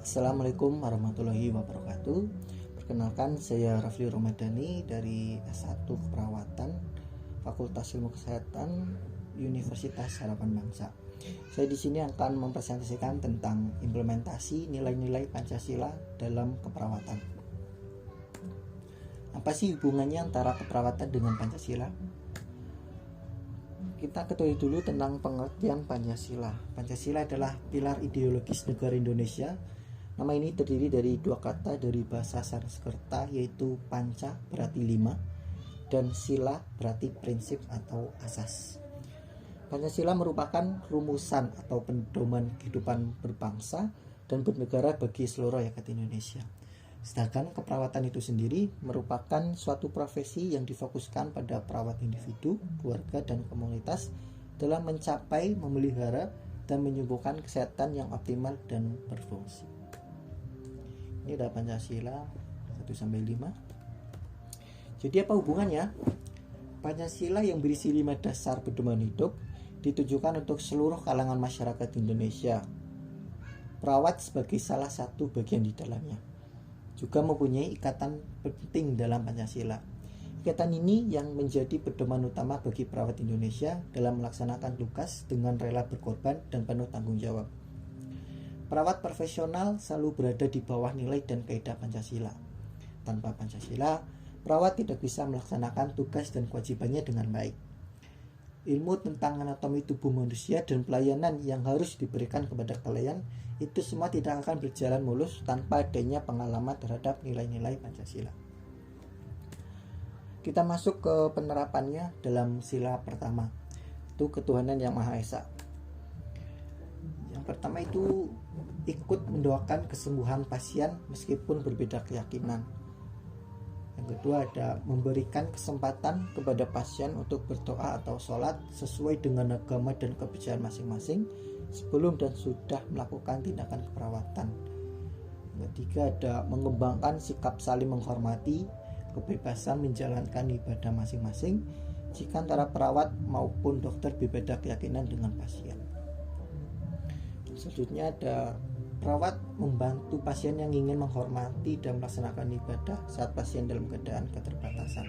Assalamualaikum warahmatullahi wabarakatuh. Perkenalkan, saya Rafli Romadani dari S1 Keperawatan Fakultas Ilmu Kesehatan Universitas Harapan Bangsa. Saya di sini akan mempresentasikan tentang implementasi nilai-nilai Pancasila dalam keperawatan. Apa sih hubungannya antara keperawatan dengan Pancasila? Kita ketahui dulu tentang pengertian Pancasila. Pancasila adalah pilar ideologis negara Indonesia. Nama ini terdiri dari dua kata dari bahasa Sanskerta, yaitu panca berarti 5 dan sila berarti prinsip atau asas. Pancasila merupakan rumusan atau pedoman kehidupan berbangsa dan bernegara bagi seluruh rakyat Indonesia. Sedangkan keperawatan itu sendiri merupakan suatu profesi yang difokuskan pada perawat individu, keluarga, dan komunitas dalam mencapai, memelihara, dan menyembuhkan kesehatan yang optimal dan berfungsi. Ini adalah Pancasila 1-5. Jadi apa hubungannya? Pancasila yang berisi 5 dasar pedoman hidup ditujukan untuk seluruh kalangan masyarakat Indonesia. Perawat sebagai salah satu bagian di dalamnya juga mempunyai ikatan penting dalam Pancasila. Ikatan ini yang menjadi pedoman utama bagi perawat Indonesia dalam melaksanakan tugas dengan rela berkorban dan penuh tanggung jawab. Perawat profesional selalu berada di bawah nilai dan kaidah Pancasila. Tanpa Pancasila, perawat tidak bisa melaksanakan tugas dan kewajibannya dengan baik. Ilmu tentang anatomi tubuh manusia dan pelayanan yang harus diberikan kepada klien itu semua tidak akan berjalan mulus tanpa adanya pengalaman terhadap nilai-nilai Pancasila. Kita masuk ke penerapannya dalam sila pertama, itu ketuhanan yang Maha Esa. Yang pertama itu ikut mendoakan kesembuhan pasien meskipun berbeda keyakinan. Yang kedua ada memberikan kesempatan kepada pasien untuk berdoa atau sholat sesuai dengan agama dan kepercayaan masing-masing sebelum dan sudah melakukan tindakan keperawatan. Yang ketiga ada mengembangkan sikap saling menghormati, kebebasan menjalankan ibadah masing-masing jika antara perawat maupun dokter berbeda keyakinan dengan pasien. Selanjutnya ada perawat membantu pasien yang ingin menghormati dan melaksanakan ibadah saat pasien dalam keadaan keterbatasan.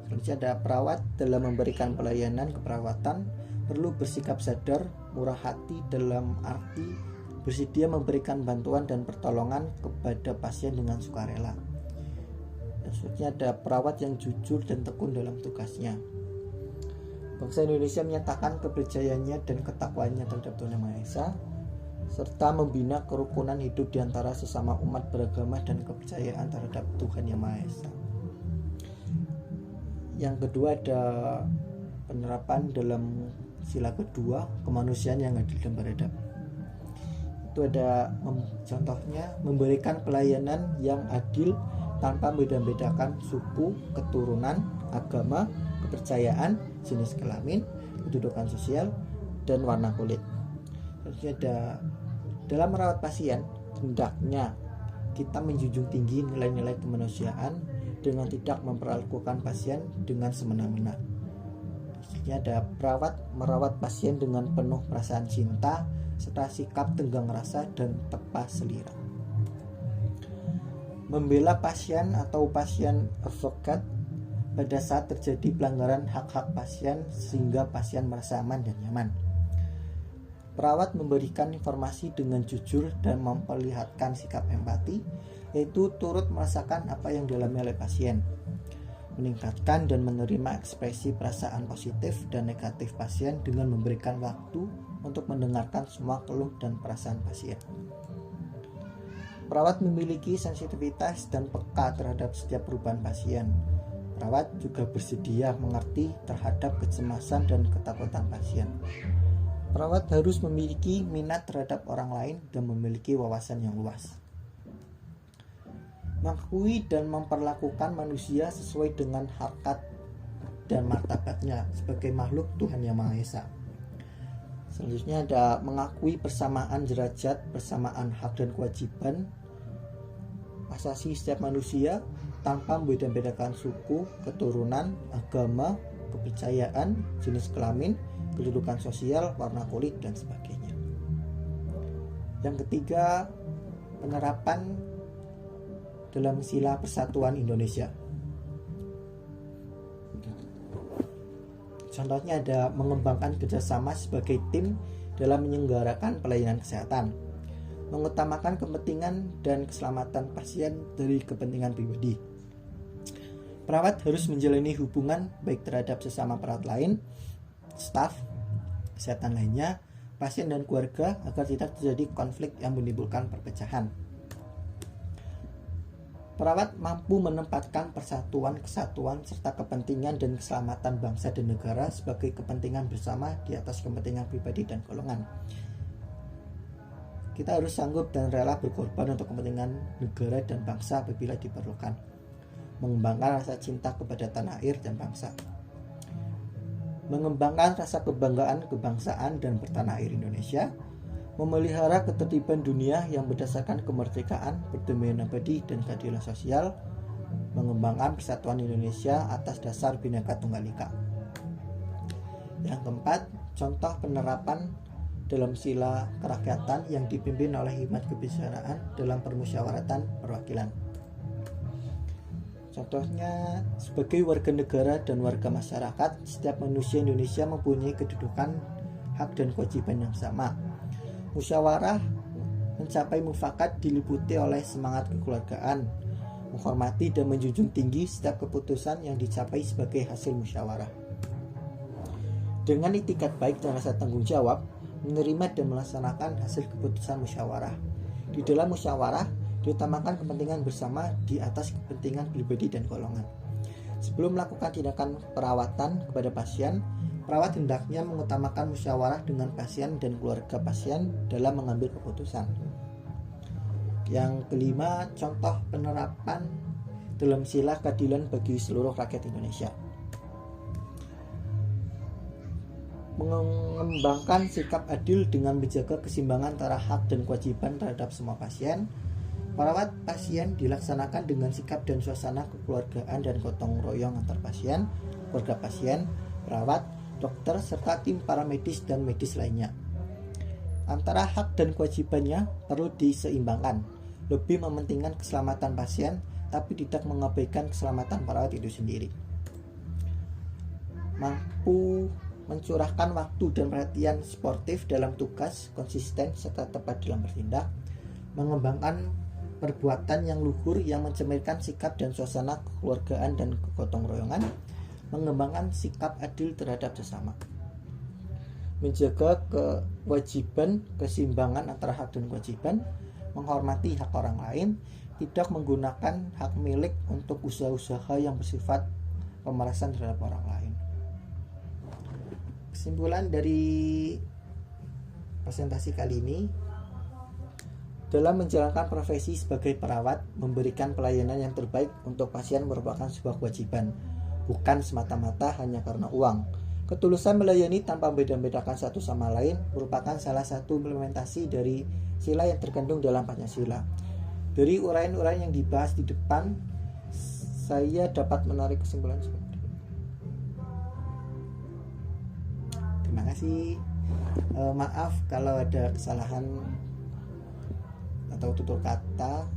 Selanjutnya ada perawat dalam memberikan pelayanan keperawatan perlu bersikap sadar, murah hati dalam arti bersedia memberikan bantuan dan pertolongan kepada pasien dengan sukarela. Dan selanjutnya ada perawat yang jujur dan tekun dalam tugasnya. Bangsa Indonesia menyatakan kepercayaannya dan ketakwaannya terhadap Tuhan Yang Maha Esa, serta membina kerukunan hidup di antara sesama umat beragama dan kepercayaan terhadap Tuhan Yang Maha Esa. Yang kedua ada penerapan dalam sila kedua, kemanusiaan yang adil dan beradab. Itu ada contohnya memberikan pelayanan yang adil tanpa membeda-bedakan suku, keturunan, agama, kepercayaan, jenis kelamin, kedudukan sosial, dan warna kulit. Terus ada dalam merawat pasien, hendaknya kita menjunjung tinggi nilai-nilai kemanusiaan dengan tidak memperlakukan pasien dengan semena-mena. Selanjutnya ada perawat merawat pasien dengan penuh perasaan cinta serta sikap tenggang rasa dan tepat selera. Membela pasien atau pasien advokat pada saat terjadi pelanggaran hak-hak pasien sehingga pasien merasa aman dan nyaman. Perawat memberikan informasi dengan jujur dan memperlihatkan sikap empati, yaitu turut merasakan apa yang dialami oleh pasien, meningkatkan dan menerima ekspresi perasaan positif dan negatif pasien dengan memberikan waktu untuk mendengarkan semua keluh dan perasaan pasien. Perawat memiliki sensitivitas dan peka terhadap setiap perubahan pasien. Perawat juga bersedia mengerti terhadap kecemasan dan ketakutan pasien. Perawat harus memiliki minat terhadap orang lain dan memiliki wawasan yang luas. Mengakui dan memperlakukan manusia sesuai dengan harkat dan martabatnya sebagai makhluk Tuhan Yang Maha Esa. Selanjutnya ada mengakui persamaan derajat, persamaan hak dan kewajiban asasi setiap manusia tanpa membeda-bedakan suku, keturunan, agama, kepercayaan, jenis kelamin, kedudukan sosial, warna kulit, dan sebagainya. Yang ketiga, penerapan dalam sila persatuan Indonesia. Contohnya ada mengembangkan kerjasama sebagai tim dalam menyelenggarakan pelayanan kesehatan, mengutamakan kepentingan dan keselamatan pasien dari kepentingan pribadi. Perawat harus menjalani hubungan baik terhadap sesama perawat lain, staf kesehatan lainnya, pasien dan keluarga agar tidak terjadi konflik yang menimbulkan perpecahan. Perawat mampu menempatkan persatuan, kesatuan, serta kepentingan dan keselamatan bangsa dan negara sebagai kepentingan bersama di atas kepentingan pribadi dan golongan. Kita harus sanggup dan rela berkorban untuk kepentingan negara dan bangsa apabila diperlukan. Mengembangkan rasa cinta kepada tanah air dan bangsa. Mengembangkan rasa kebanggaan kebangsaan dan bertanah air Indonesia. Memelihara ketertiban dunia yang berdasarkan kemerdekaan, perdamaian abadi, dan keadilan sosial. Mengembangkan persatuan Indonesia atas dasar Bhinneka Tunggal Ika. Yang keempat, contoh penerapan dalam sila kerakyatan yang dipimpin oleh hikmat kebijaksanaan dalam permusyawaratan perwakilan. Contohnya, sebagai warga negara dan warga masyarakat, setiap manusia Indonesia mempunyai kedudukan, hak dan kewajiban yang sama. Musyawarah mencapai mufakat diliputi oleh semangat kekeluargaan, menghormati dan menjunjung tinggi setiap keputusan yang dicapai sebagai hasil musyawarah. Dengan itikat baik dan rasa tanggung jawab, menerima dan melaksanakan hasil keputusan musyawarah. Di dalam musyawarah, diutamakan kepentingan bersama di atas kepentingan pribadi dan golongan. Sebelum melakukan tindakan perawatan kepada pasien, perawat hendaknya mengutamakan musyawarah dengan pasien dan keluarga pasien dalam mengambil keputusan. Yang kelima, contoh penerapan dalam sila keadilan bagi seluruh rakyat Indonesia. Mengembangkan sikap adil dengan menjaga keseimbangan antara hak dan kewajiban terhadap semua pasien. Perawat pasien dilaksanakan dengan sikap dan suasana kekeluargaan dan gotong royong antar pasien, keluarga pasien, perawat, dokter, serta tim paramedis dan medis lainnya. Antara hak dan kewajibannya perlu diseimbangkan, lebih mementingkan keselamatan pasien, tapi tidak mengabaikan keselamatan perawat itu sendiri. Mampu mencurahkan waktu dan perhatian sportif dalam tugas, konsisten serta tepat dalam bertindak, mengembangkan perbuatan yang luhur yang mencerminkan sikap dan suasana kekeluargaan dan kegotong royongan, mengembangkan sikap adil terhadap sesama, menjaga kewajiban keseimbangan antara hak dan kewajiban, menghormati hak orang lain, tidak menggunakan hak milik untuk usaha-usaha yang bersifat pemerasan terhadap orang lain. Kesimpulan dari presentasi kali ini, dalam menjalankan profesi sebagai perawat, memberikan pelayanan yang terbaik untuk pasien merupakan sebuah kewajiban, bukan semata-mata hanya karena uang. Ketulusan melayani tanpa membeda-bedakan satu sama lain merupakan salah satu implementasi dari sila yang terkandung dalam Pancasila. Dari uraian-uraian yang dibahas di depan, saya dapat menarik kesimpulan seperti ini. Terima kasih. Maaf kalau ada kesalahan atau tutur kata.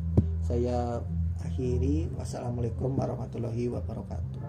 Saya akhiri. Wassalamualaikum warahmatullahi wabarakatuh.